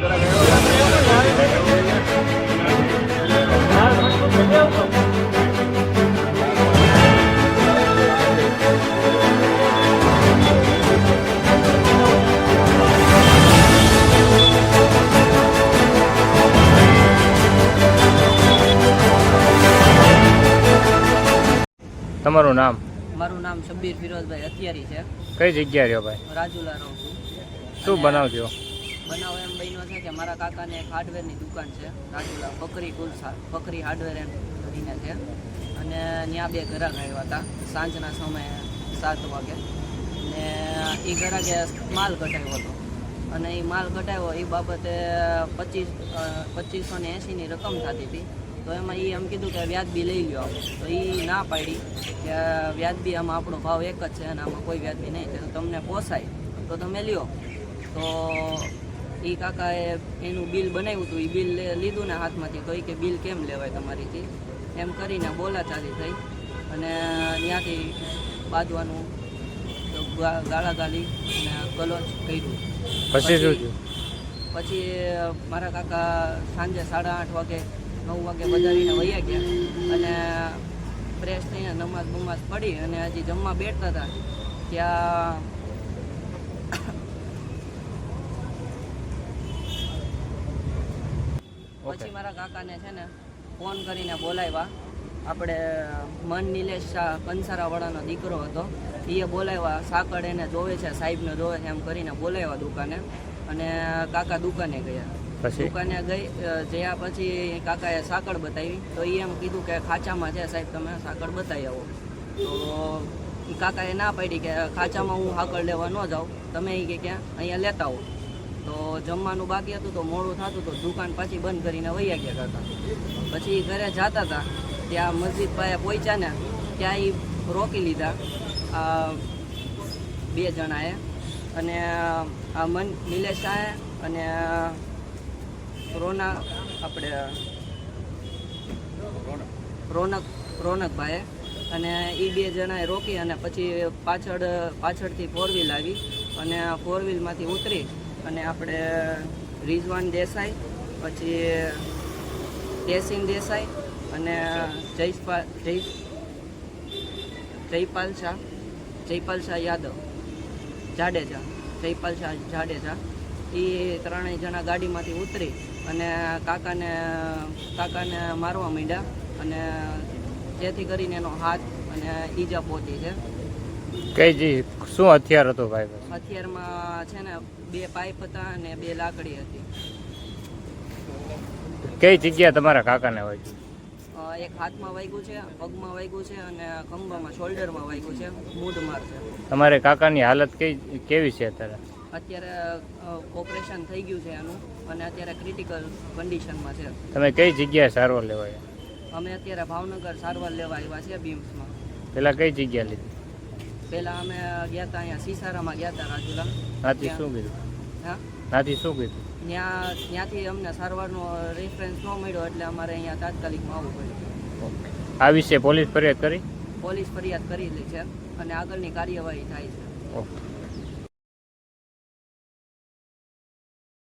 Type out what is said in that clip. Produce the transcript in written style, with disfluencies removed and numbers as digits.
તમારું નામ? મારું નામ શબ્બીર ફિરોઝભાઈ અત્યારી છે. કઈ જગ્યા રહ્યો ભાઈ? રાજુલા રહું છું. શું બનાવ થયો? બનાવ એમ બન્યો છે કે મારા કાકાને એક હાર્ડવેરની દુકાન છે રાજુલા, ફકરી હાર્ડવેર એમ કરીને છે. અને ત્યાં બે ગ્રાહક આવ્યા હતા સાંજના સમયે 7 વાગે. ને એ ગ્રાહકે માલ ઘટાડ્યો હતો અને એ માલ ઘટાડ્યો એ બાબતે 2580ની રકમ થતી હતી. તો એમાં એ એમ કીધું કે વ્યાજબી લઈ લો. તો એ ના પાડી કે વ્યાજબી આમાં આપણો ભાવ એક જ છે અને આમાં કોઈ વ્યાજબી નહીં છે, તો તમને પોસાય તો તમે લ્યો. તો એ કાકાએ એનું બિલ બનાવ્યું હતું, એ બિલ લીધું ને હાથમાંથી. તો એ કે બિલ કેમ લેવાય તમારીથી એમ કરીને બોલાચાલી થઈ અને ત્યાંથી બાંધવાનું ગાળાગાળી અને ગલોચ કર્યું. પછી મારા કાકા સાંજે 8:30 વાગે 9 વાગે બજારીને વયા ગયા અને ફ્રેશ થઈને નમાઝ બમાઝ પડી અને હજી જમવા બેઠતા હતા ત્યાં પછી મારા કાકાને છે ને ફોન કરીને બોલાવ્યા. આપણે મન નિલેશ શાહ કંસારાવાળાનો દીકરો હતો, એ બોલાવ્યા. સાકળ એને જોવે છે, સાહેબને જોવે છે એમ કરીને બોલાવ્યા દુકાને. અને કાકા દુકાને ગયા. દુકાને ગયા પછી કાકાએ સાકળ બતાવી. તો એ એમ કીધું કે ખાંચામાં છે સાહેબ, તમે સાકળ બતાવી આવો. તો એ કાકાએ ના પાડી કે ખાંચામાં હું સાકળ લેવા ન જાઉં, તમે એ કે ક્યાં અહીંયા લેતા આવો. તો જમવાનું બાકી હતું તો મોડું થતું તો દુકાન પાછી બંધ કરીને વૈયા ગયા કાકા. પછી ઘરે જતા હતા ત્યાં મસ્જિદ પાસે પહોંચ્યા ને ત્યાં એ રોકી લીધા આ 2 જણાએ. અને આ મન નિલેશ શાહે અને રોનકભાઈ અને એ 2 જણાએ રોકી અને પછી પાછળથી 4 વ્હીલ આવી અને 4 વ્હીલમાંથી ઉતરી અને આપણે રિઝવાન દેસાઈ, પછી તેસિંગ દેસાઈ અને જયપાલ શાહ યાદવ જાડેજા, જયપાલ શાહ જાડેજા, એ 3 જણા ગાડીમાંથી ઉતરી અને કાકાને મારવા માંડ્યા અને જેથી કરીને એનો હાથ અને ઈજા પહોંચી છે. શું હથિયાર હતો ભાઈ? હથિયારમાં છે ને 2 પાઇપ હતા અને 2 લાકડી હતી. કઈ જગ્યા તમારા કાકાને વાગ્યું? એક હાથમાં વાગ્યું છે, પગમાં વાગ્યું છે અને ખંભામાં શોલ્ડરમાં વાગ્યું છે, મૂઢમાર છે. તમારે કાકાની હાલત કેવી છે અત્યારે? અત્યારે ઓપરેશન થઈ ગયું છે એનું અને અત્યારે ક્રિટિકલ કન્ડિશનમાં છે. તમે કઈ જગ્યાએ સારવાર લેવા? અમે અત્યારે ભાવનગર સારવાર લેવા આવ્યા છે બીમ્સમાં. પેલા કઈ જગ્યા લીધી? પહેલા અમે ગયા હતા અહીંયા સીસારામાં ગયા હતા રાજુલા. ત્યાંથી શું કીધું? ત્યાંથી અમને સારવારનો રેફરન્સ ન મળ્યો એટલે અમારે અહીંયા તાત્કાલિકમાં આવવું પડ્યું. આ વિશે પોલીસ ફરિયાદ કરી? પોલીસ ફરિયાદ કરેલી છે અને આગળની કાર્યવાહી થાય છે.